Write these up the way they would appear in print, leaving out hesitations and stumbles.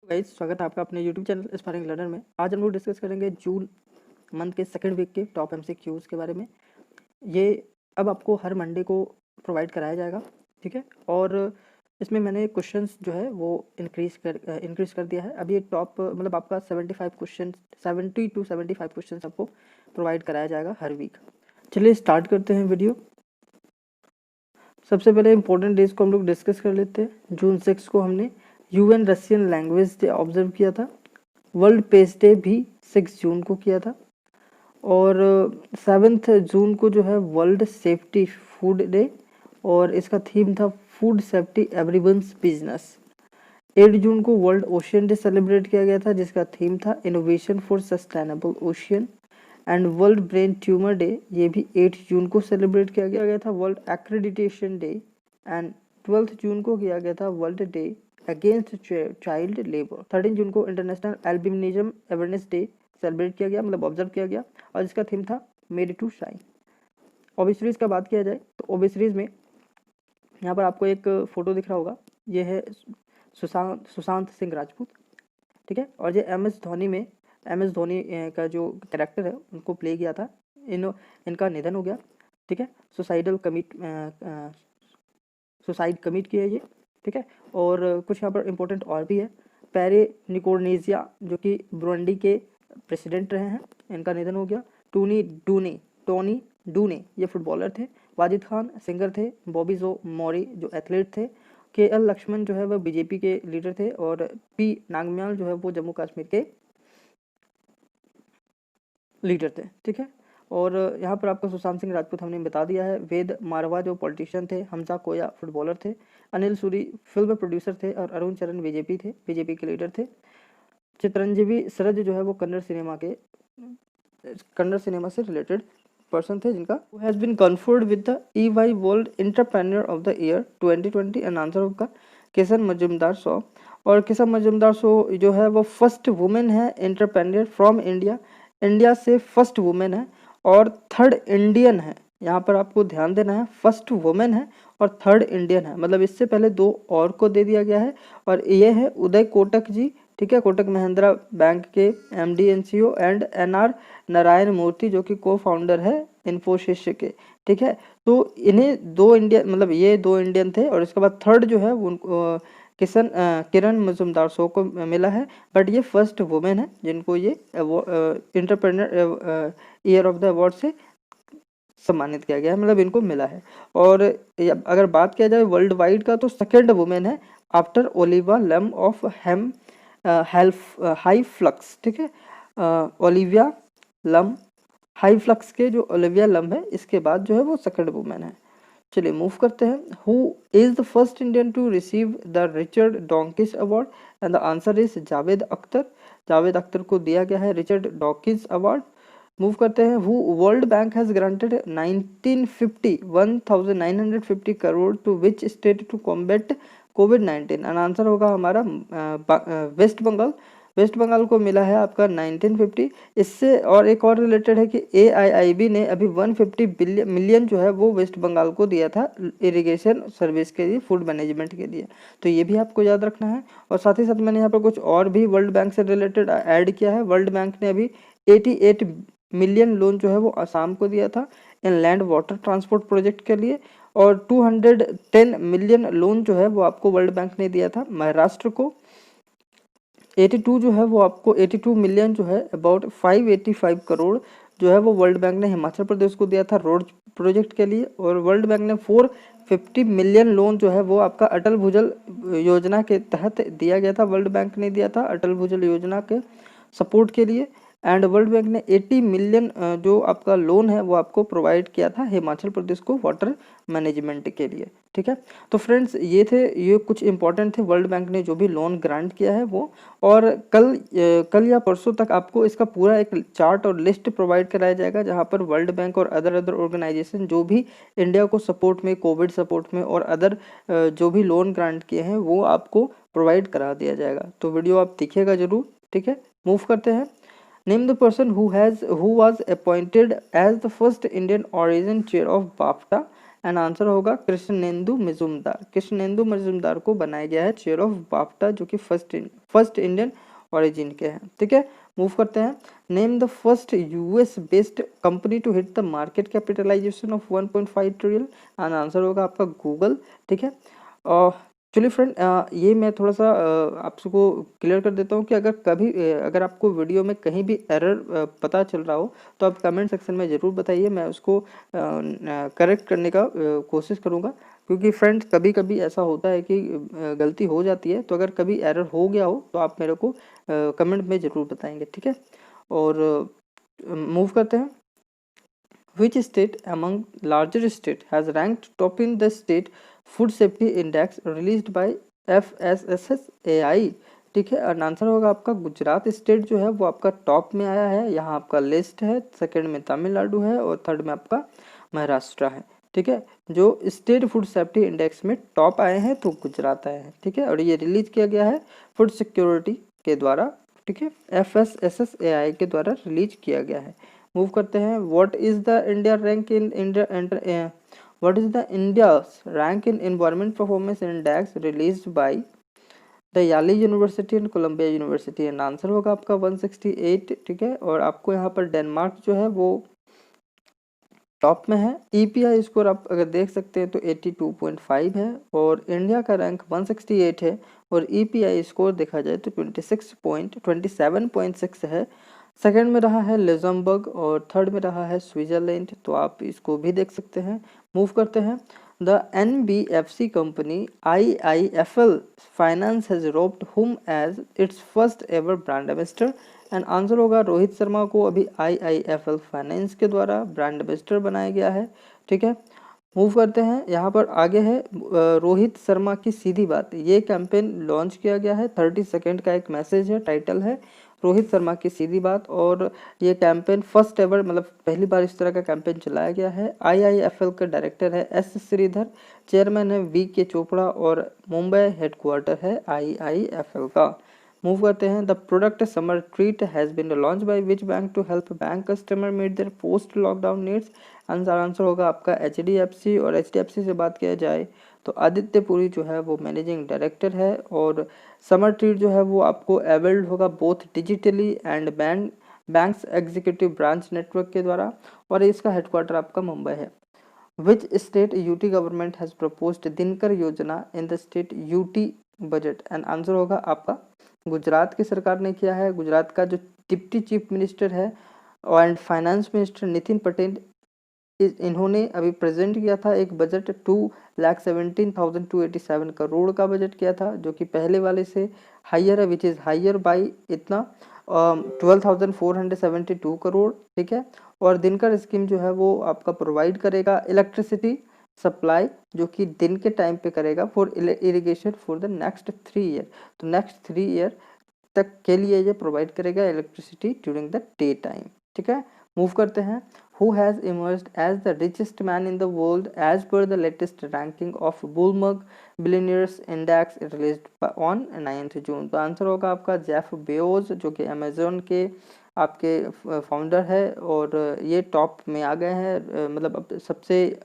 Guys, स्वागत है आपका अपने यूट्यूब चैनल एस्पायरिंग लर्नर में। आज हम लोग डिस्कस करेंगे जून मंथ के सेकंड वीक के टॉप एमसीक्यूज के बारे में। ये अब आपको हर मंडे को प्रोवाइड कराया जाएगा, ठीक है। और इसमें मैंने क्वेश्चंस जो है वो इंक्रीज कर दिया है। अब ये टॉप मतलब आपका 75 क्वेश्चन 70 to 75 क्वेश्चन आपको प्रोवाइड कराया जाएगा हर वीक। चलिए स्टार्ट करते हैं वीडियो। सबसे पहले इंपॉर्टेंट डेज को हम लोग डिस्कस कर लेते हैं। जून 6 को हमने UN Russian language day observe किया था। वर्ल्ड पेस डे भी 6 जून को किया था। और 7 जून को जो है वर्ल्ड सेफ्टी फूड डे, और इसका थीम था फूड सेफ्टी एवरीवन्स बिजनेस। 8 जून को वर्ल्ड ओशियन डे सेलिब्रेट किया गया था, जिसका थीम था innovation for sustainable ocean. And world brain tumour day ये भी 8 जून को सेलिब्रेट किया गया था। वर्ल्ड एक्रेडिटेशन डे एंड 12 जून को किया गया था world day against child labour. 13 जून को international albinism awareness day celebrate किया गया, मतलब ऑब्जर्व किया गया, और इसका थीम था मेड टू शाइन। ओबेसरीज का बात किया जाए तो ओबेसरीज में यहाँ पर आपको एक फोटो दिख रहा होगा, ये है सुशांत सिंह राजपूत, ठीक है। और ये एम एस धोनी का जो कैरेक्टर है उनको प्ले किया था। इनका निधन हो गया, ठीक है। सुसाइड कमिट किया ये, ठीक है। और कुछ यहाँ पर इम्पोर्टेंट और भी है। पेरे निकोर्नेजिया जो कि ब्रुंडी के प्रेसिडेंट रहे हैं, इनका निधन हो गया। टोनी डूने ये फुटबॉलर थे। वाजिद खान सिंगर थे। बॉबी जो मौरी जो एथलीट थे। KL लक्ष्मण जो है वह बीजेपी के लीडर थे। और पी नागम्याल जो है वो जम्मू कश्मीर के लीडर थे, ठीक है। और यहाँ पर आपको सुशांत सिंह राजपूत हमने बता दिया है। वेद मारवा जो पॉलिटिशियन थे। हमजा कोया फुटबॉलर थे। अनिल सूरी फिल्म प्रोड्यूसर थे। और अरुण चरण बीजेपी के लीडर थे। चित्रंजीवी सरज जो है वो कन्नड़ सिनेमा से रिलेटेड पर्सन थे, जिनका has been conferred with the EY world entrepreneur of the year 2020। And answer होगा किशन मजुमदार शो। और किशन मजुमदार शो जो है वो फर्स्ट वुमेन है एंटरप्रेन्योर फ्रॉम इंडिया से फर्स्ट वुमेन है और थर्ड इंडियन है। यहाँ पर आपको ध्यान देना है, फर्स्ट वुमेन है और थर्ड इंडियन है, मतलब इससे पहले 2 और को दे दिया गया है। और ये है उदय कोटक जी, ठीक है। कोटक महिंद्रा बैंक के MD NCO and NR Narayan Murthy जो कि को फाउंडर है इन्फोसिस के, ठीक है। तो इन्हें 2 इंडियन, मतलब ये 2 इंडियन थे। और इसके बाद थर्ड जो है वो किरण मजुमदार शो को मिला है। बट ये फर्स्ट वुमेन है जिनको ये entrepreneur year of the award से सम्मानित किया गया है, मतलब इनको मिला है। और अगर बात किया जाए वर्ल्ड वाइड का तो सेकंड वुमेन है after Oliva lump of high flux, ठीक है। ओलिविया लम हाई फ्लक्स के जो ओलिविया लम है, इसके बाद जो है वो सेकंड वुमेन है। चलिए मूव करते हैं। Who is the first Indian to receive the Richard Dawkins award? And the answer is Javed Akhtar. Javed Akhtar को दिया गया है रिचर्ड डॉकिंस अवार्ड। मूव करते हैं। Who World Bank has granted 1950 crore to which state to combat COVID-19? And answer होगा हमारा waste Bengal को मिला है आपका 1950। इससे और एक और रिलेटेड है कि AIIB ने अभी 150 मिलियन जो है वो वेस्ट बंगाल को दिया था इरिगेशन सर्विस के लिए, फूड मैनेजमेंट के लिए। तो ये भी आपको याद रखना है। और साथ ही साथ मैंने यहाँ पर कुछ और भी वर्ल्ड बैंक से रिलेटेड ऐड किया है। वर्ल्ड बैंक ने अभी 88 मिलियन लोन जो है वो असम को दिया था इन लैंड वाटर ट्रांसपोर्ट प्रोजेक्ट के लिए। और 210 मिलियन लोन जो है वो आपको वर्ल्ड बैंक ने दिया था महाराष्ट्र को। 82 जो है वो आपको 82 मिलियन जो है अबाउट 585 करोड़ जो है वो वर्ल्ड बैंक ने हिमाचल प्रदेश को दिया था रोड प्रोजेक्ट के लिए। और वर्ल्ड बैंक ने 450 मिलियन लोन जो है वो आपका अटल भूजल योजना के तहत दिया गया था, वर्ल्ड बैंक ने दिया था अटल भूजल योजना के सपोर्ट के लिए। एंड वर्ल्ड बैंक ने 80 मिलियन जो आपका लोन है वो आपको प्रोवाइड किया था हिमाचल प्रदेश को वाटर मैनेजमेंट के लिए, ठीक है। तो फ्रेंड्स ये कुछ इंपॉर्टेंट थे वर्ल्ड बैंक ने जो भी लोन ग्रांट किया है वो। और कल या परसों तक आपको इसका पूरा एक चार्ट और लिस्ट प्रोवाइड कराया जाएगा, जहां पर वर्ल्ड बैंक और अदर ऑर्गेनाइजेशन जो भी इंडिया को सपोर्ट में, कोविड सपोर्ट में और अदर जो भी लोन ग्रांट किए हैं वो आपको प्रोवाइड करा दिया जाएगा। तो वीडियो आप देखिएगा जरूर, ठीक है। मूव करते हैं। Name the person who was appointed as the first Indian origin chair of BAFTA and answer होगा कृष्णेंदु मजूमदार। कृष्णेंदु मजूमदार को बनाया गया है चेयर ऑफ बाफ्टा, जो कि फर्स्ट इंडियन ओरिजिन के हैं। ठीक है, मूव करते हैं। Name the first US based company to hit the market capitalisation of 1.5 trillion, and answer होगा आपका गूगल। ठीक है, चलिए फ्रेंड, ये मैं थोड़ा सा आपको क्लियर कर देता हूँ कि अगर आपको वीडियो में कहीं भी एरर पता चल रहा हो तो आप कमेंट सेक्शन में ज़रूर बताइए, मैं उसको करेक्ट करने का कोशिश करूँगा। क्योंकि फ्रेंड्स कभी कभी ऐसा होता है कि गलती हो जाती है, तो अगर कभी एरर हो गया हो तो आप मेरे को कमेंट में ज़रूर बताएंगे। ठीक है, और मूव करते हैं। Which state among larger state has ranked top in the state food safety index released by FSSAI? ठीक है, और आंसर होगा आपका गुजरात स्टेट जो है वो आपका टॉप में आया है। यहाँ आपका लिस्ट है, सेकंड में तमिलनाडु है और थर्ड में आपका महाराष्ट्र है। ठीक है, जो स्टेट फूड सेफ्टी इंडेक्स में टॉप आए हैं तो गुजरात आए हैं। ठीक है, और ये रिलीज किया गया है फूड सिक्योरिटी के द्वारा। ठीक है, FSSAI के द्वारा रिलीज किया गया है। मूव करते हैं। What is the India rank in India what is the India's rank in environment performance index released by the Yale university and Columbia university, and answer होगा आपका 168। ठीक है, और आपको यहाँ पर डेनमार्क जो है वो टॉप में है। EPI स्कोर आप अगर देख सकते हैं तो 82.5 है, और इंडिया का रैंक 168 है, और EPI स्कोर देखा जाए तो 27.6 है। सेकंड में रहा है लग्जमबर्ग और थर्ड में रहा है स्विट्जरलैंड, तो आप इसको भी देख सकते हैं। मूव करते हैं। The NBFC company IIFL finance has roped whom as its first ever brand ambassador, and answer होगा रोहित शर्मा को अभी IIFL फाइनेंस के द्वारा ब्रांड एम्बेसडर बनाया गया है। ठीक है, मूव करते हैं। यहाँ पर आगे है रोहित शर्मा की सीधी बात, ये कैंपेन लॉन्च किया गया है। 30 सेकेंड का एक मैसेज है, टाइटल है रोहित शर्मा की सीधी बात, और ये कैंपेन फर्स्ट एवर मतलब पहली बार इस तरह का कैंपेन चलाया गया है। IIFL का डायरेक्टर है S श्रीधर, चेयरमैन है VK चोपड़ा, और मुंबई हेडक्वार्टर है IIFL का। मूव करते हैं। The product summer treat has been launch by which bank to help bank customer meet their post lockdown needs, answer होगा आपका HDFC, और HDFC से बात किया जाए तो आदित्य पुरी जो है वो मैनेजिंग डायरेक्टर है, और समर ट्रीट जो है वो आपको अवेल्ड होगा both digitally and banks executive branch network के द्वारा, और इसका हेडक्वार्टर आपका मुंबई है। Which state UT government has proposed Dinkar Yojana in the state UT budget, and answer होगा आपका गुजरात की सरकार ने किया है। गुजरात का जो डिप्टी चीफ मिनिस्टर है and finance minister Nitin Patel, इन्होंने अभी प्रेजेंट किया था एक बजट 2,17,287 करोड़ का बजट किया था, जो कि पहले वाले से हायर है, विच इज़ हायर बाई इतना 12,472 करोड़। ठीक है, और दिनकर स्कीम जो है वो आपका प्रोवाइड करेगा इलेक्ट्रिसिटी सप्लाई, जो कि दिन के टाइम पे करेगा for irrigation for the next 3 year, तो नेक्स्ट 3 ईयर तक के लिए ये प्रोवाइड करेगा electricity during the day time. ठीक है, मूव करते हैं। Who has emerged as the richest man in the world as per the latest ranking of Bloomberg Billionaires Index released on 9th June, तो आंसर होगा आपका Jeff बेओज, जो कि Amazon के आपके फाउंडर है, और ये टॉप में आ गए हैं, मतलब अब सबसे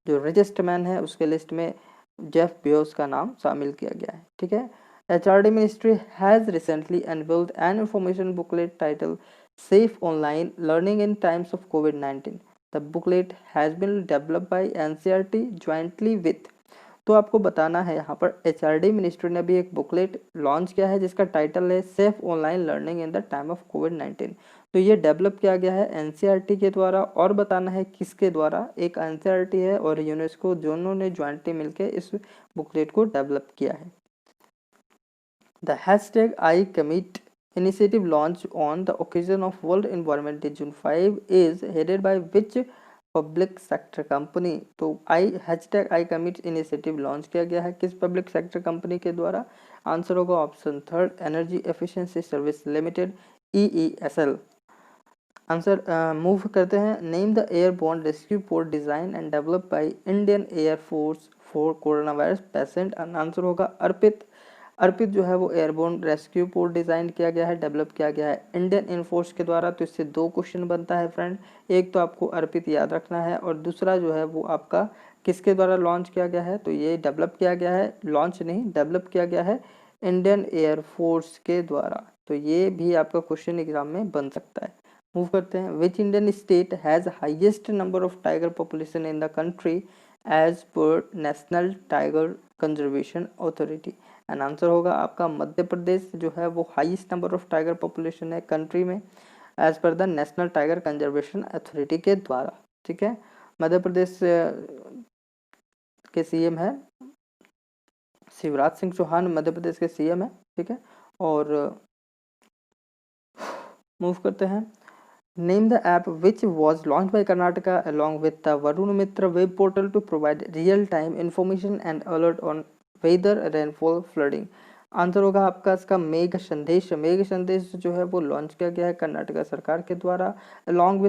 जो रिचेस्ट मैन है उसके लिस्ट में जेफ बेओज का नाम शामिल किया गया है। ठीक है, HRD Ministry has recently unveiled an information booklet titled Safe Online Learning in Times of COVID-19. The booklet has been developed by NCERT jointly with, तो आपको बताना है यहाँ पर HRD मिनिस्ट्री ने भी एक बुकलेट लॉन्च किया है जिसका टाइटल है safe online learning in the time of कोविड-19। तो ये डेवलप किया गया है NCERT के द्वारा, और बताना है किसके द्वारा, एक NCERT है और यूनेस्को, दोनों ने ज्वाइंटली मिलकर इस बुकलेट को डेवलप किया है। The hashtag #ICommit initiative launched on the occasion of World Environment Day June 5 is headed by which public sector company, तो #ICommit इनिशिएटिव लॉन्च किया गया है किस पब्लिक सेक्टर कंपनी के द्वारा, आंसर होगा option third energy efficiency service limited EESL। Answer move करते हैं। Name the airborne rescue port design and develop by Indian air force for corona virus patient, answer होगा अर्पित। अर्पित जो है वो एयरबोर्न रेस्क्यू पोर्ट डिजाइन किया गया है, डेवलप किया गया है इंडियन एयरफोर्स के द्वारा। तो इससे 2 क्वेश्चन बनता है फ्रेंड, एक तो आपको अर्पित याद रखना है और दूसरा जो है वो आपका किसके द्वारा लॉन्च किया गया है? तो ये डेवलप किया गया है, लॉन्च नहीं डेवलप किया गया है इंडियन एयरफोर्स के द्वारा। तो ये भी आपका क्वेश्चन एग्जाम में बन सकता है। मूव करते हैं, which Indian state has highest number of tiger population in the country as पर national tiger conservation authority? And answer होगा आपका मध्य प्रदेश जो है वो highest number of tiger population है कंट्री में एज पर the national tiger conservation authority के द्वारा। ठीक है, मध्य प्रदेश के सीएम है शिवराज सिंह चौहान, मध्य प्रदेश के सीएम है। ठीक है, और मूव करते हैं, name the app which was launch by Karnataka along with the Varun Mitra web portal to provide real time information and alert on weather rainfall flooding. Answer होगा आपका इसका मेघ संदेश। मेघ संदेश जो है वो लॉन्च किया गया है कर्नाटका सरकार के द्वारा along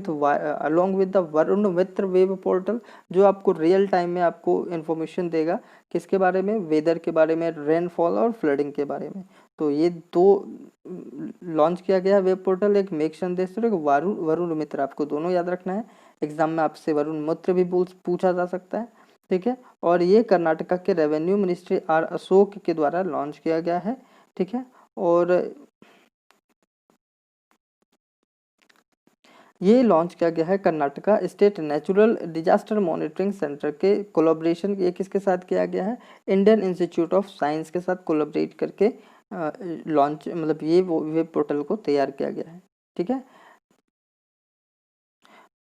with the Varun Mitra web portal, जो आपको रियल टाइम में आपको इन्फॉर्मेशन देगा किसके बारे में? वेदर के बारे में, रेनफॉल और फ्लडिंग के बारे में। तो ये दो लॉन्च किया गया है वेब पोर्टल, एक मेघ संदेश और एक वरुण मित्र। आपको दोनों याद रखना है, एग्जाम में आपसे वरुण मित्र भी पूछा जा सकता है। ठीक है, और ये कर्नाटका के रेवेन्यू मिनिस्ट्री आर अशोक के द्वारा लॉन्च किया गया है। ठीक है, और ये लॉन्च किया गया है Karnataka state natural disaster monitoring centre के कोलैबोरेशन। ये किसके साथ किया गया है? इंडियन इंस्टीट्यूट ऑफ साइंस के साथ कोलैबोरेट करके लॉन्च मतलब ये वेब पोर्टल को तैयार किया गया है। ठीक है,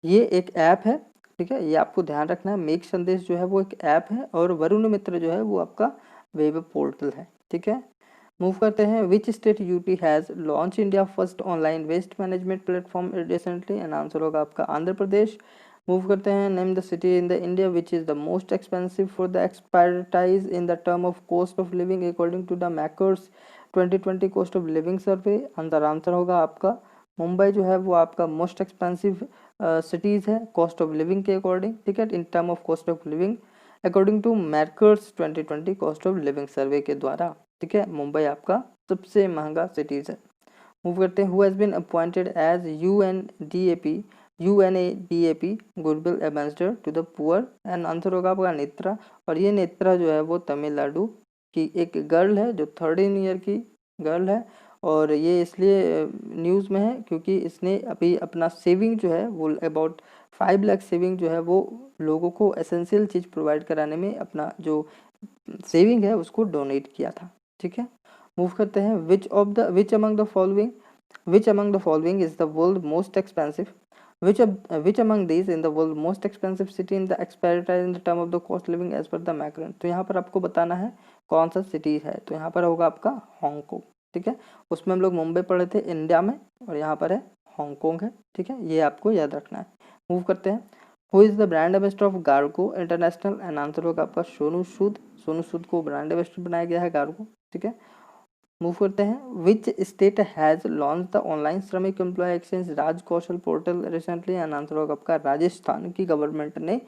ये एक ऐप है। ठीक है, ये आपको ध्यान रखना है, मेक संदेश जो है वो एक ऐप है और वरुण मित्र जो है वो आपका वेब पोर्टल है। ठीक है, मूव करते हैं, which state UT has launch India first online waste management platform recently? And answer होगा आपका आंध्र प्रदेश। मूव करते हैं, name the city in the India which is the most expensive for the expertise in the term of cost of living according to the Mercer's 2020 cost of living survey. Answer होगा आपका मुंबई जो है वो आपका most expensive cities है cost of living के according. ठीक है, in term of cost of living according to Mercer's 2020 cost of living survey के द्वारा। ठीक है, मुंबई आपका सबसे महंगा सिटीज़ है। मूव करते हैं, who has been appointed as UNDP goodwill ambassador to the poor? And answer होगा आपका नेत्रा। और ये नेत्रा जो है वो तमिलनाडु की एक गर्ल है जो 13 ईयर की गर्ल है, और ये इसलिए न्यूज़ में है क्योंकि इसने अभी अपना सेविंग जो है वो अबाउट 5 लाख सेविंग जो है वो लोगों को एसेंशियल चीज़ प्रोवाइड कराने में अपना जो सेविंग है उसको डोनेट किया था। ठीक है, मूव करते हैं, which among the following is the world most expensive? which among these in the world most expensive city in the expenditure in the term of the cost living as per the Macron? तो यहाँ पर आपको बताना है कौन सा city है। तो यहाँ पर होगा आपका हांगकांग। ठीक है, उसमें हम लोग मुंबई पढ़े थे इंडिया में, और यहाँ पर है हांगकांग है। ठीक है, ये आपको याद रखना है। मूव करते हैं, who is the brand ambassador of Gargo international? And answer होगा आपका सोनू सूद। सोनू सूद को ब्रांड एम्बेसडर बनाया गया है गार्गो। ठीक है, मूव करते हैं, which state has launch the online Shramik employ exchange Raj Kaushal portal recently? And answer होगा आपका राजस्थान की गवर्नमेंट ने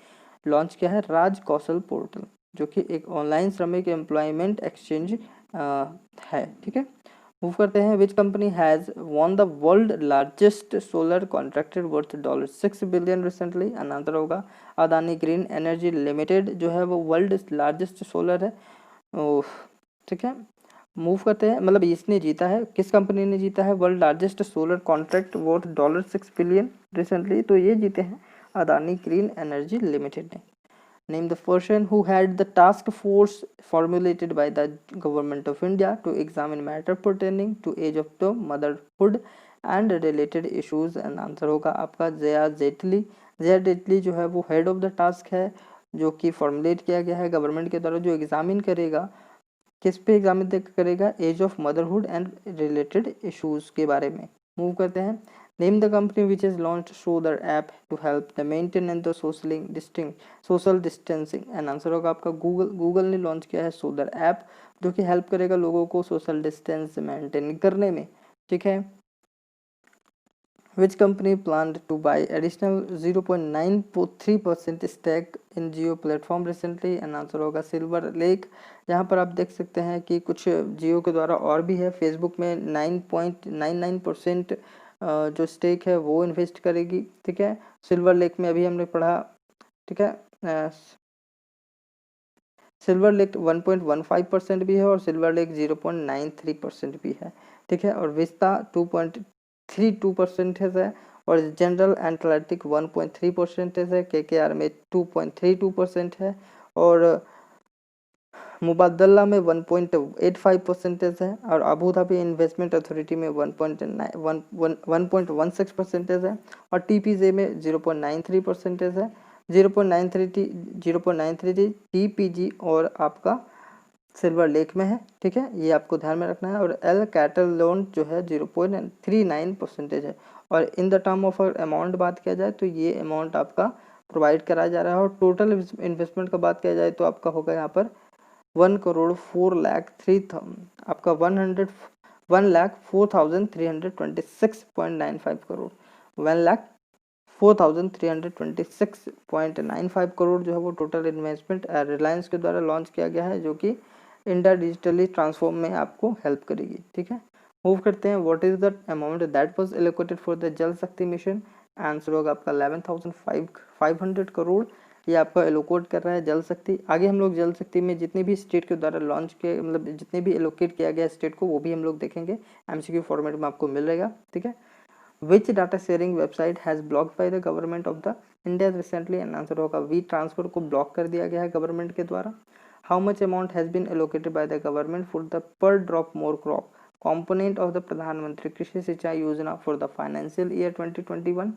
लॉन्च किया है राज कौशल पोर्टल, जो कि एक ऑनलाइन श्रमिक एम्प्लॉयमेंट एक्सचेंज है। ठीक है, मूव करते हैं, which company has won the world largest solar contracted worth $6 billion recently? And answer होगा अदानी ग्रीन एनर्जी लिमिटेड जो है वो वर्ल्ड लार्जेस्ट सोलर है। ठीक है, मूव करते हैं, मतलब इसने जीता है, किस कंपनी ने जीता है world largest solar contract worth $6 billion recently? तो ये जीते हैं अदानी ग्रीन एनर्जी लिमिटेड ने। Name the person who had the task force formulated by the government of India to examine matter pertaining to age of the motherhood and related issues? And answer होगा आपका जया जेटली। जया जेटली जो है वो head of the task है, जो कि formulate किया गया है गवर्नमेंट के द्वारा, जो एग्जामिन करेगा किस पे एग्जामिन करेगा? Age of motherhood and related issues के बारे में। मूव करते हैं, name the company which is launch Sodar app to help the maintain and the social distancing? And answer होगा आपका गूगल। गूगल ने लॉन्च किया है शोदर ऐप, जो कि हेल्प करेगा लोगों को सोशल डिस्टेंस मेंटेन करने में। ठीक है, which company planned to buy additional 0.93% stake in Jio platform recently? and answer होगा सिल्वर लेक। यहाँ पर आप देख सकते हैं कि कुछ जियो के द्वारा और भी है, फेसबुक में 9.99% जो स्टेक है वो इन्वेस्ट करेगी। ठीक है, सिल्वर लेक में अभी हमने पढ़ा। ठीक है, सिल्वर लेक 1.15% भी है और सिल्वर लेक 0.93% भी है, ठीक है। और विस्ता 2.32% है और जनरल एटलांटिक 1.3% है, केकेआर में 2.32% है और मुबादला में 1.85% है और अबू धाबी इन्वेस्टमेंट अथॉरिटी में 1.16% है और टीपीजे में 0.93% है। 0.93 टीपीजी और आपका सिल्वर लेक में है, ठीक है, ये आपको ध्यान में रखना है। और एल कैटल लोन जो है 0.39% है। और इन द टर्म ऑफ अमाउंट बात किया जाए तो ये अमाउंट आपका प्रोवाइड कराया जा रहा है। और टोटल इन्वेस्टमेंट का बात किया जाए तो आपका होगा यहाँ पर 1,04,03 आपका 1,04,326.95 करोड़ 1,04,326.95 करोड़ जो है वो टोटल इन्वेस्टमेंट रिलायंस के द्वारा लॉन्च किया गया है, जो कि इंडिया डिजिटली ट्रांसफॉर्म में आपको हेल्प करेगी, ठीक है। मूव करते हैं, what is the amount that was allocated for the Jal शक्ति मिशन। आंसर होगा आपका 11,500 करोड़, ये आपका एलोकेट कर रहा है जल शक्ति। आगे हम लोग जल शक्ति में जितने भी स्टेट के द्वारा लॉन्च किए, मतलब जितने भी एलोकेट किया गया स्टेट को, वो भी हम लोग देखेंगे, एमसीक्यू फॉर्मेट में आपको मिल रहेगा, ठीक है। Which data sharing website has blocked by the government of the India recently. Answer होगा वी ट्रांसफर को ब्लॉक कर दिया गया है गवर्नमेंट के द्वारा। How much amount has been allocated by the government for the per drop more crop component of the Pradhan Mantri Krishi Sinchai Yojana for the financial year 2021।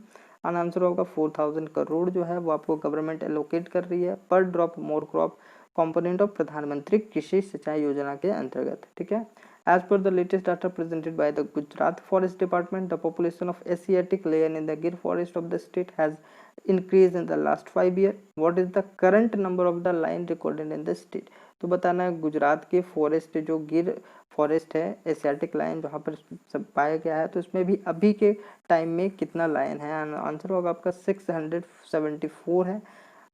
Answer होगा 4,000 करोड़ जो है वो आपको गवर्नमेंट एलोकेट कर रही है पर drop more crop component of प्रधानमंत्री कृषि सिंचाई योजना के अंतर्गत, ठीक है। As per the latest data presented by the Gujarat Forest Department, the population of Asiatic lion in the Gir forest of the state has increased in the last 5 years. What is the current number of the lion recorded in the state? तो बताना है गुजरात के forest जो गिर forest है Asiatic lion जहाँ पर सब पाया गया है, तो इसमें भी अभी के टाइम में कितना लायन है। आंसर होगा आपका 674 है।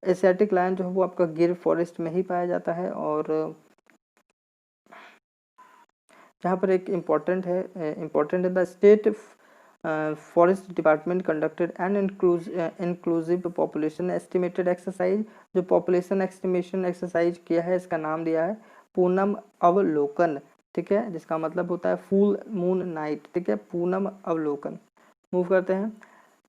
एशियाटिक लायन जो है वो आपका गिर फॉरेस्ट में ही पाया जाता है। और जहाँ पर एक इम्पोर्टेंट है the state forest department conducted an inclusive population estimated exercise. जो पॉपुलेशन एस्टिमेशन एक्सरसाइज किया है इसका नाम दिया है पूनम अवलोकन, ठीक है, जिसका मतलब होता है फुल मून नाइट, ठीक है, पूनम अवलोकन। मूव करते हैं,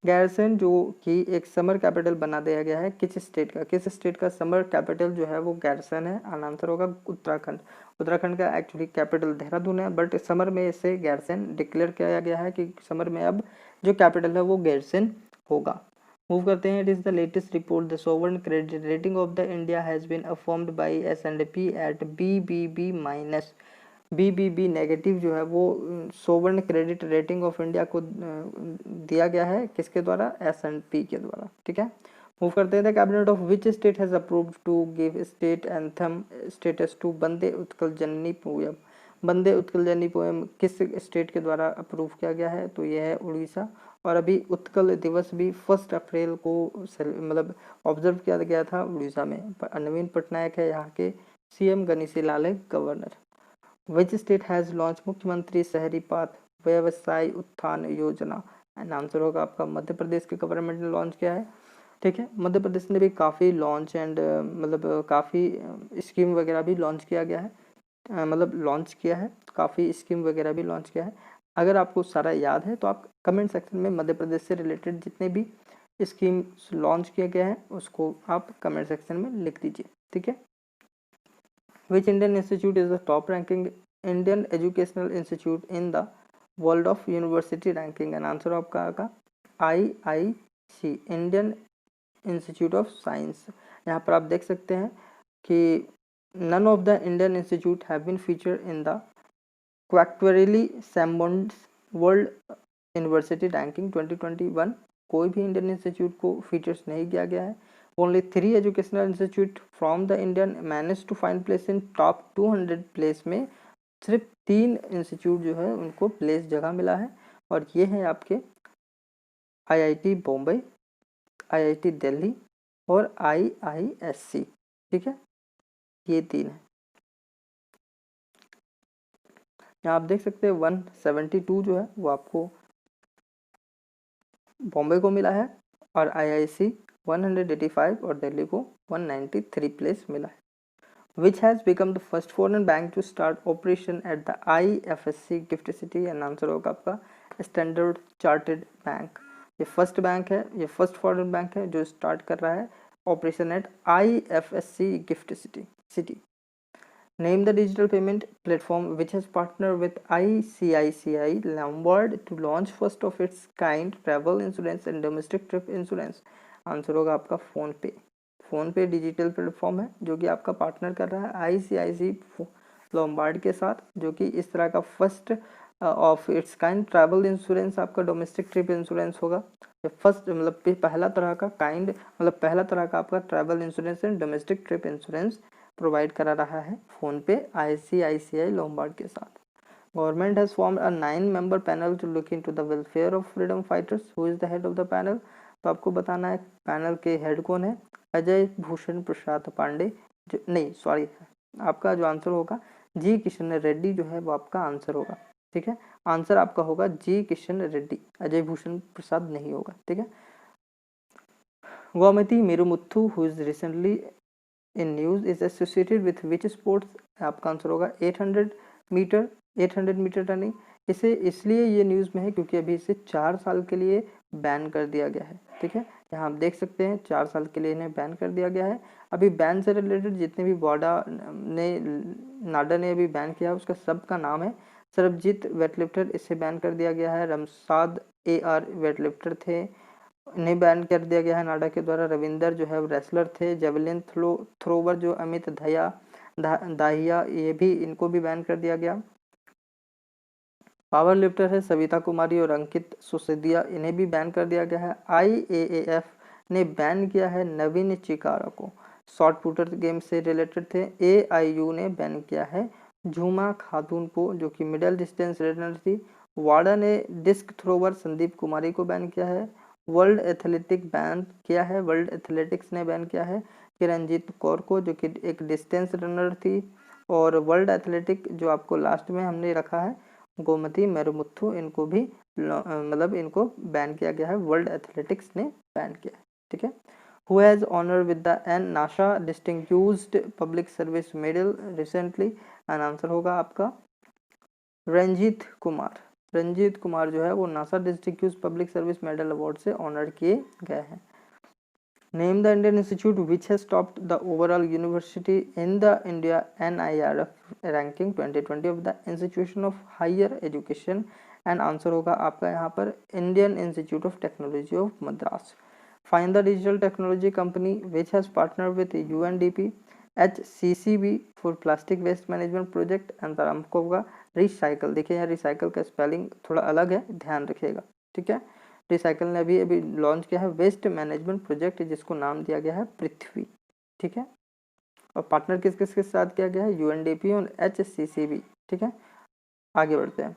गैरसैंण जो कि एक समर कैपिटल बना दिया गया है किस स्टेट का समर कैपिटल जो है वो गैरसैंण है। आंसर होगा उत्तराखंड। उत्तराखंड का एक्चुअली कैपिटल देहरादून है, बट समर में इसे गैरसैंण डिक्लेयर किया गया है कि समर में अब जो कैपिटल है वो गैरसैंण होगा। मूव करते हैं, it is the latest report the sovereign credit rating of the India has been affirmed by S&P at BBB-। BBB negative जो है वो sovereign credit rating of India को दिया गया है किसके द्वारा, S&P के द्वारा, ठीक है। मूव करते हैं, the cabinet of which state has approved to give state anthem status to Vande Utkal Janani poem. Vande Utkal Janani poem किस स्टेट के द्वारा अप्रूव किया गया है, तो यह है उड़ीसा। और अभी उत्कल दिवस भी 1 अप्रैल को मतलब ऑब्जर्व किया गया था उड़ीसा में। नवीन पटनायक है यहाँ के CM, गणेशी लाल है governor. Which state has launch मुख्यमंत्री शहरी पाथ व्यवसाय उत्थान योजना। एंड आंसर होगा आपका मध्य प्रदेश के गवर्नमेंट ने लॉन्च किया है, ठीक है। मध्य प्रदेश ने भी काफ़ी लॉन्च एंड मतलब काफ़ी स्कीम वगैरह भी लॉन्च किया गया है, मतलब लॉन्च किया है, काफ़ी स्कीम वगैरह भी लॉन्च किया है। अगर आपको सारा याद है तो आप कमेंट सेक्शन में मध्य प्रदेश से रिलेटेड जितने भी स्कीम लॉन्च किए गए हैं उसको आप कमेंट सेक्शन में लिख दीजिए, ठीक है। Which Indian institute is the top ranking Indian educational institute in the world of university ranking? And answer आपका आएगा IIC Indian institute of science. यहाँ पर आप देख सकते हैं कि none of the Indian institute have been featured in the Quacquarelli Symons World University Ranking 2021। कोई भी इंडियन इंस्टीट्यूट को फीचर्स नहीं किया गया है। Only 3 educational institute from the Indian managed to find place in top 200 place में सिर्फ 3 institute जो है उनको प्लेस जगह मिला है और ये है आपके IIT बॉम्बे, IIT दिल्ली और IISc, ठीक है, ये 3 है। यहाँ आप देख सकते हैं 172 जो है वो आपको बॉम्बे को मिला है और IISc 185 और दिल्ली को 193 प्लेस मिला है। which has become the first foreign bank to start operation at the IFSC gift city, and answer होगा आपका स्टैंडर्ड चार्टर्ड बैंक। ये फर्स्ट बैंक है, ये फर्स्ट फॉरेन बैंक है जो स्टार्ट कर रहा है operation at IFSC gift city. Name the digital payment platform which has partnered with ICICI Lombard to launch first of its kind travel insurance and domestic trip insurance। Answer होगा आपका phone पे। Phone पे digital platform है जो कि आपका partner कर रहा है ICICI लोम्बार्ड के साथ, जो कि इस तरह का first of its kind travel insurance आपका डोमेस्टिक ट्रिप इंश्योरेंस होगा। फर्स्ट मतलब पहला तरह का काइंड मतलब पहला तरह का आपका travel insurance and domestic trip insurance provide करा रहा है फोन पे ICICI लोम्बार्ड के साथ। Government has form a 9-member panel to look into the welfare of freedom fighters. Who is the head of the panel? तो आपको बताना है पैनल के हेड कौन है। अजय भूषण प्रसाद पांडे, नहीं सॉरी, आपका जो आंसर होगा जी किशन रेड्डी जो है वो आपका आंसर होगा। ठीक है, आंसर आपका होगा जी किशन रेड्डी, अजय भूषण प्रसाद नहीं होगा। ठीक है, Gomathi Marimuthu who is recently in news is associated with which sports? आपका आंसर होगा 800 मीटर रनिंग। इसे इसलिए ये न्यूज़ में है क्योंकि अभी इसे 4 साल के लिए बैन कर दिया गया है। ठीक है, यहाँ आप देख सकते हैं 4 साल के लिए इन्हें बैन कर दिया गया है। अभी बैन से रिलेटेड जितने भी नाडा ने अभी बैन किया उसका सबका नाम है। सरबजीत वेटलिफ्टर, इसे बैन कर दिया गया है। रमसाद AR वेटलिफ्टर थे, इन्हें बैन कर दिया गया है नाडा के द्वारा। रविंदर जो है रेसलर थे। जेवलिन थ्रोवर जो अमित दाहिया ये भी, इनको भी बैन कर दिया गया। पावर लिफ्टर है सविता कुमारी और अंकित सुसेदिया, इन्हें भी बैन कर दिया गया है। IAAF ने बैन किया है नवीन चिकारा को, शॉर्ट पुटर गेम से रिलेटेड थे। AIU ने बैन किया है झूमा खातून को जो कि मिडिल डिस्टेंस रनर थी। वाडा ने डिस्क थ्रोवर संदीप कुमारी को बैन किया है। वर्ल्ड एथलेटिक बैन किया है, वर्ल्ड एथलेटिक्स ने बैन किया है किरणजीत कौर को जो कि एक डिस्टेंस रनर थी। और वर्ल्ड एथलेटिक जो आपको लास्ट में हमने रखा है गोमती मेरुमुथु, इनको भी मतलब इनको बैन किया गया है, वर्ल्ड एथलेटिक्स ने बैन किया है। ठीक है, who has honour with the NASA distinguished public service medal recently? And answer होगा आपका रंजीत कुमार। रंजीत कुमार जो है वो NASA distinguished public service medal award से ऑनर किए गए हैं। Name the Indian institute which has topped the overall university in the India NIRF ranking 2020 of the Institution of Higher Education, and answer होगा आपका यहाँ पर Indian Institute of Technology of Madras। Find the digital technology company which has partnered with UNDP HCCB for plastic waste management project, answer आपको होगा recycle. देखिए यहाँ recycle का spelling थोड़ा अलग है, ध्यान रखिएगा। ठीक है, रिसाइकल ने अभी लॉन्च किया है वेस्ट मैनेजमेंट प्रोजेक्ट जिसको नाम दिया गया है पृथ्वी। ठीक है, और पार्टनर किस किस के साथ किया गया है? UNDP और HCCB। ठीक है, आगे बढ़ते हैं।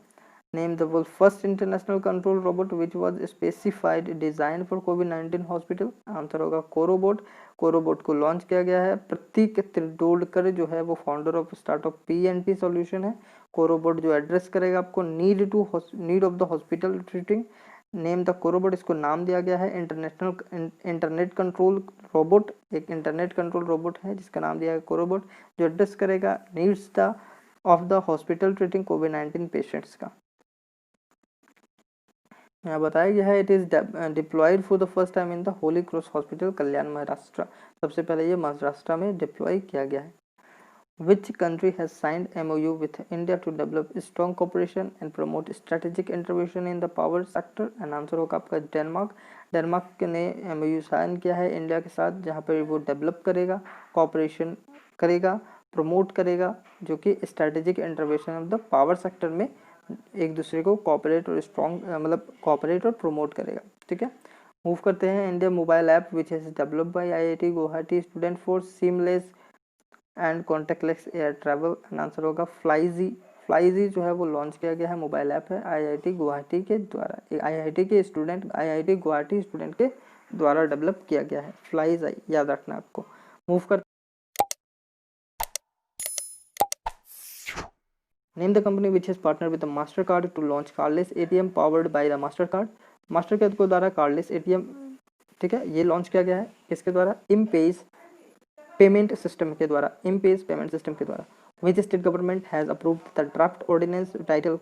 Name the world first international control robot which was specified design for COVID-19 hospital, answer होगा कोरोबोट। कोरोबोट को लॉन्च किया गया है। प्रतीक त्रिडोलकर जो है वो founder of startup PNT solution है। कोरोबोट जो एड्रेस करेगा आपको need of the hospital treating. Name the Corobot, इसको नाम दिया गया है इंटरनेट कंट्रोल रोबोट, एक इंटरनेट कंट्रोल रोबोट है जिसका नाम दिया है कोरोबोट, जो एड्रेस करेगा needs the of the hospital treating COVID-19 patients का। यहाँ बताया गया है it is deployed for the first time in the Holy Cross Hospital कल्याण महाराष्ट्र, सबसे पहले ये महाराष्ट्र में डिप्लॉय किया गया है। Which country has signed MOU with India to develop strong cooperation and promote strategic intervention in the power sector? And answer होगा आपका Denmark. Denmark ने MOU साइन किया है इंडिया के साथ जहाँ पर वो डेवलप करेगा, कॉपरेशन करेगा, प्रमोट करेगा, जो कि strategic intervention of the power sector में एक दूसरे को कॉपरेट और स्ट्रॉन्ग मतलब कॉपरेट और प्रमोट करेगा। ठीक है, मूव करते हैं। India mobile app which has developed by IIT Guwahati student for seamless and contact lens air travel, answer होगा फ्लाईजी। फ्लाईजी जो है वो लॉन्च किया गया है, मोबाइल ऐप है IIT गुवाहाटी के द्वारा, IIT गुवाहाटी स्टूडेंट के द्वारा डेवलप किया गया है। फ्लाईजी याद रखना आपको। मूव कर name the company which has partner with the Mastercard to launch cardless ATM powered by the Mastercard. Mastercard के द्वारा कार्डलेस ATM, ठीक है, ये लॉन्च किया गया है किसके द्वारा? इमपेज पेमेंट सिस्टम के द्वारा, इम-पेस पेमेंट सिस्टम के द्वारा। Which state government has approved the draft ordinance title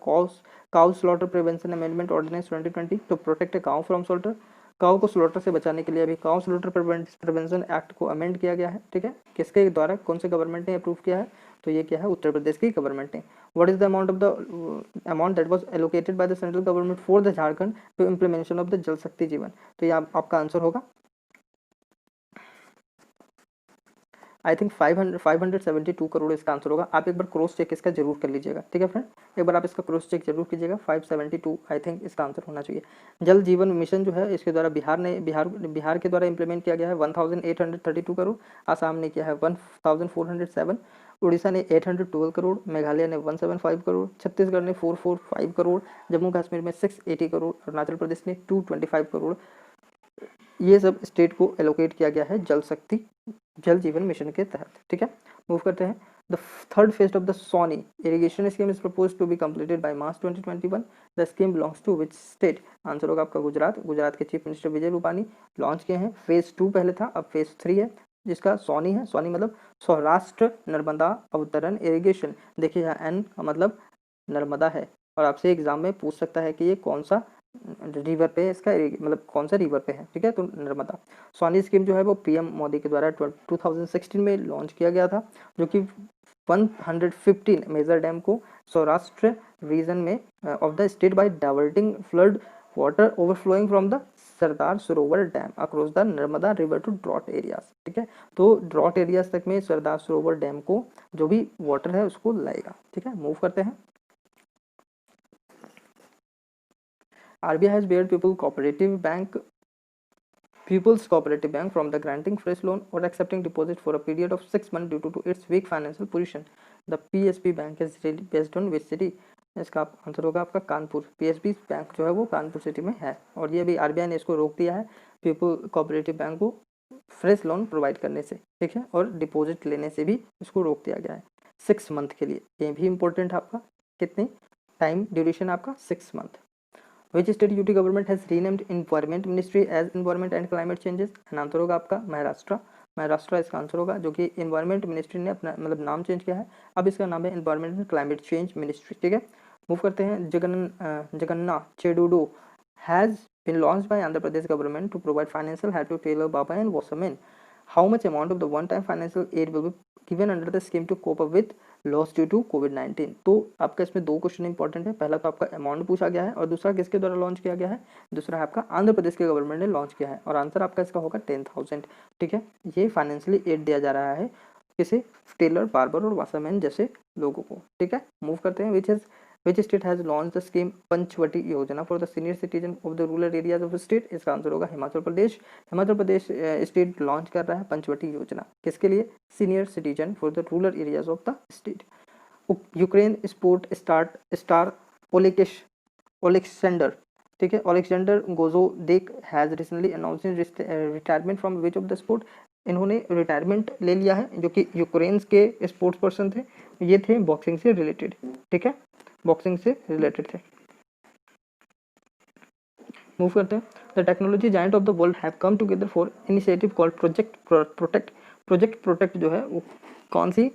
cow slaughter prevention amendment ordinance 2020 to protect cow from slaughter. Cow को स्लॉटर से बचाने के लिए अभी काउ स्लॉटर प्रिवेंशन एक्ट को अमेंड किया गया है, ठीक है। किसके द्वारा, कौन से गवर्नमेंट ने अप्रूव किया है, तो ये क्या है, उत्तर प्रदेश की गवर्नमेंट ने। What is the amount that was allocated by the central government for the Jharkhand to implementation of the Jal Shakti जीवन, तो ये आपका आंसर होगा आई थिंक 572 करोड़ इसका आंसर होगा। आप एक बार क्रॉस चेक इसका जरूर कर लीजिएगा, ठीक है फ्रेंड, एक बार आप इसका क्रॉस चेक जरूर कीजिएगा। 572 आई थिंक इसका आंसर होना चाहिए। जल जीवन मिशन जो है इसके द्वारा बिहार के द्वारा इंप्लीमेंट किया गया है 1832 करोड़, आसाम ने किया है 1407, उड़ीसा ने 812 करोड़, मेघालय ने 175 करोड़, छत्तीसगढ़ ने 445 करोड़, जम्मू कश्मीर में 680 करोड़, अरुणाचल प्रदेश ने 225 करोड़। ये सब स्टेट को एलोकेट किया गया है जल जीवन मिशन के तहत, ठीक है। मूव करते हैं। The third phase of the Sauni irrigation scheme is proposed to be completed by March 2021। The scheme belongs to which state, answer होगा आपका गुजरात के chief minister Vijay Rupani launch किए हैं। फेज 2 पहले था, अब फेज 3 है जिसका सोनी है। सोनी मतलब सौराष्ट्र नर्मदा अवतरण इरिगेशन। देखिए यहाँ एन का मतलब नर्मदा है और आपसे एग्जाम में पूछ सकता है कि ये कौन सा रिवर पे है, इसका मतलब कौन सा रिवर पे है, ठीक है, तो नर्मदा। सोनी स्कीम जो है वो पीएम मोदी के द्वारा 2016 में लॉन्च किया गया था, जो कि 115 मेजर डैम को सौराष्ट्र रीजन में of the state by diverting flood water overflowing from the Sardar Sarovar dam across the Narmada river to drought areas, ठीक है। तो ड्रॉट एरियाज तक में सरदार सरोवर डैम को जो भी वाटर है उसको लाएगा, ठीक है। मूव करते हैं। RBI has barred People's Cooperative Bank from the granting fresh loan or accepting deposit for a period of 6 months due to its weak financial position. The PSB bank is really based on which city? इसका answer होगा आपका Kanpur. PSB bank जो है वो Kanpur city में है और ये भी RBI ने इसको रोक दिया है पीपल कोऑपरेटिव बैंक को फ्रेश लोन प्रोवाइड करने से, ठीक है, और डिपॉजिट लेने से भी इसको रोक दिया गया है 6 मंथ के लिए। ये भी इंपॉर्टेंट है आपका, कितनी टाइम ड्यूरेशन आपका 6 month. Which state UT government has renamed Environment Ministry as Environment and Climate Changes? Answer होगा आपका महाराष्ट्र इसका आंसर होगा, जो कि एनवायरमेंट मिनिस्ट्री ने अपना मतलब नाम चेंज किया है, अब इसका नाम है environment and climate change ministry, ठीक है। मूव करते हैं। Jagananna चेडुडो has been launched bye Andhra Pradesh government to provide financial help to Taylor Baba and washerman. How much amount of the one time financial aid will be given under the scheme to cope up with loss due to कोविड-19। तो आपका इसमें 2 question important है। पहला तो आपका amount पूछा गया है और दूसरा किसके द्वारा लॉन्च किया गया है, दूसरा है आपका आंध्र प्रदेश के गवर्नमेंट ने लॉन्च किया है और आंसर आपका इसका होगा 10,000, ठीक है। ये फाइनेंशियली एड दिया जा रहा है किसे, टेलर बार्बर और वाशरमैन जैसे लोगों को, ठीक है। मूव करते हैं। Which state has launched the scheme Panchavati योजना for the senior citizen of the rural areas of the state? इसका आंसर होगा हिमाचल प्रदेश स्टेट लॉन्च कर रहा है पंचवटी योजना, किसके लिए, senior citizen for the rural areas of the state. Ukraine sport star Oleksandr, ठीक है, Oleksandr Gvozdyk has recently announced retirement from which of the sport. इन्होंने रिटायरमेंट ले लिया है, जो कि यूक्रेन के स्पोर्ट्स पर्सन थे, ये थे बॉक्सिंग से रिलेटेड, ठीक है, बॉक्सिंग से रिलेटेड थे। मूव करते हैं। The technology giant of the world have come together for initiative called project protect जो है वो कौन सी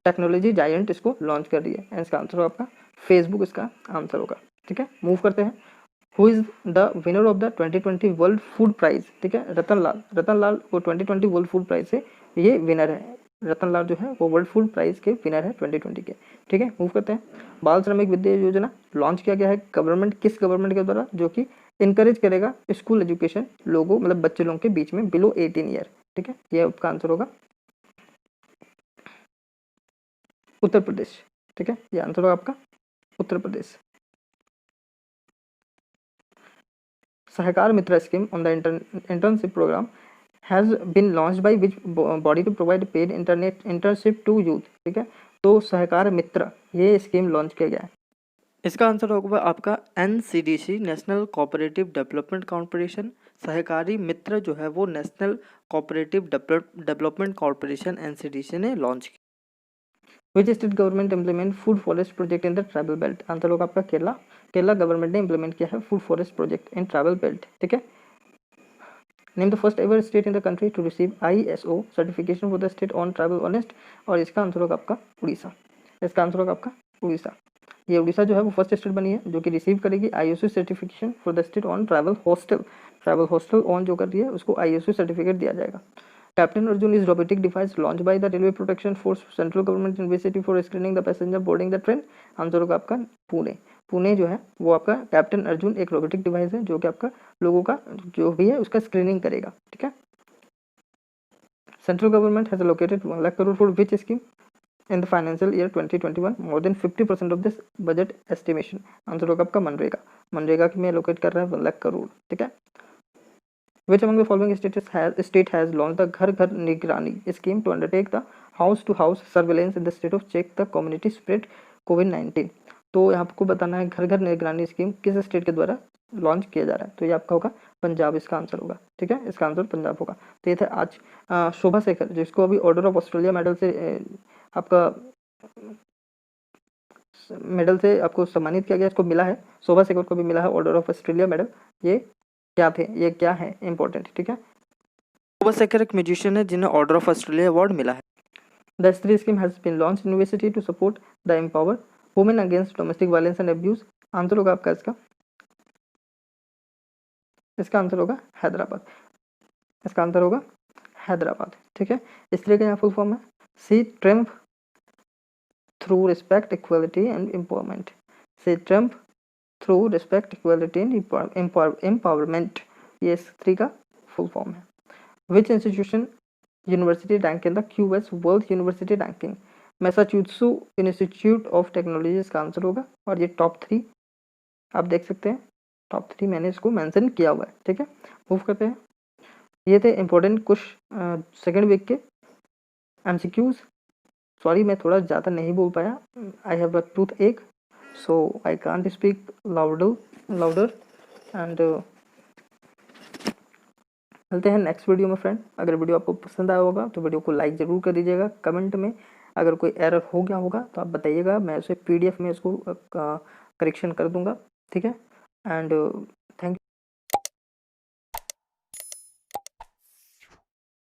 टेक्नोलॉजी जायंट इसको लॉन्च कर रही है, इसका आंसर होगा आपका फेसबुक, इसका आंसर होगा, ठीक है। मूव करते हैं। Who is the winner of the 2020 world food prize, ठीक है, रतन लाल वो 2020 वर्ल्ड फूड प्राइज से ये विनर है। रतन लाल जो है वो वर्ल्ड फूड प्राइज के विनर है 2020 के, ठीक है। मूव करते हैं। बाल श्रमिक विद्या योजना लॉन्च किया गया है किस गवर्नमेंट के द्वारा, जो कि इनकरेज करेगा स्कूल एजुकेशन लोगों मतलब बच्चे लोगों के बीच में बिलो 18 ईयर, ठीक है, ये आपका आंसर होगा उत्तर प्रदेश, ठीक है, ये आंसर होगा आपका Uttar Pradesh. Sahakar Mitra scheme on the internship program has been launched by which body to provide paid internship to youth, ठीक है। तो सहकार मित्र ये स्कीम लॉन्च किया गया है, इसका आंसर होगा आपका NCDC national cooperative development corporation. Sahakari Mitra जो है वो national cooperative development corporation NCDC ने लॉन्च किया। Which state government implement food forest project in the tribal belt, answer होगा आपका केरला गवर्नमेंट ने इम्प्लीमेंट किया है food forest project in tribal belt, ठीक है। Name the first ever state in the country to receive ISO certification for the state on travel honest, और इसका answer होगा आपका उड़ीसा। इसका आंसर होगा आपका उड़ीसा। ये उड़ीसा जो है वो फर्स्ट स्टेट बनी है जो कि रिसीव करेगी ISO certification for the state on travel hostel. Travel hostel on जो कर रही है उसको ISO सर्टिफिकेट दिया जाएगा। Captain Arjun is robotic device launch by the railway protection force central government university for screening the passenger boarding the train. Answer होगा आपका पुणे। पुणे जो है वो आपका कैप्टन अर्जुन एक रोबोटिक डिवाइस है जो कि आपका लोगों का जो भी है उसका स्क्रीनिंग करेगा। ठीक है। Central government has allocated 1 lakh crore for which scheme in the financial year 2021, more than 50% of this budget estimation। Answer होगा आपका मनरेगा। मनरेगा में एलोकेट कर रहा है 1 लाख करोड़। ठीक है। Which among the following state has launched the घर घर निगरानी scheme to undertake the house to house surveillance in the state of check the community spread COVID-19। तो यहाँ आपको बताना है घर घर निगरानी स्कीम किस स्टेट के द्वारा लॉन्च किया जा रहा है। तो ये आपका होगा पंजाब, इसका आंसर होगा। ठीक है, इसका आंसर पंजाब होगा। तो ये था आज शोभा शेखर जिसको अभी ऑर्डर ऑफ ऑस्ट्रेलिया मेडल से आपका मेडल से आपको सम्मानित किया गया, इसको मिला है। शोभा शेखर को भी मिला है ऑर्डर ऑफ ऑस्ट्रेलिया मेडल। ये क्या थे, ये क्या है इंपॉर्टेंट। ठीक है। शोभा शेखर एक म्यूजिशियन है जिन्हें ऑर्डर ऑफ ऑस्ट्रेलिया अवार्ड मिला है। The Stree scheme has been launch university to support the empower women against domestic violence and abuse. Answer होगा आपका इसका आंसर होगा हैदराबाद। इसका आंसर होगा हैदराबाद। ठीक है। स्त्री का यहाँ फुल फॉर्म है see triumph through respect equality and empowerment. See triumph through respect equality and empowerment, ये स्त्री का फुल फॉर्म है। Which institution university rank in the QS world university ranking. Massachusetts institute of technology इसका answer होगा। और ये top 3 आप देख सकते हैं, टॉप 3 मैंने इसको मेंशन किया हुआ है। ठीक है। मूव करते हैं। ये थे इंपॉर्टेंट कुछ सेकेंड वीक के MCQs। सॉरी मैं थोड़ा ज़्यादा नहीं बोल पाया, I have a toothache so I can't speak louder and मिलते हैं नेक्स्ट वीडियो में फ्रेंड। अगर वीडियो आपको पसंद आया होगा तो वीडियो को लाइक ज़रूर कर दीजिएगा। कमेंट में अगर कोई एरर हो गया होगा तो आप बताइएगा, मैं उसे PDF में इसको करेक्शन कर दूंगा। ठीक है। And thank you.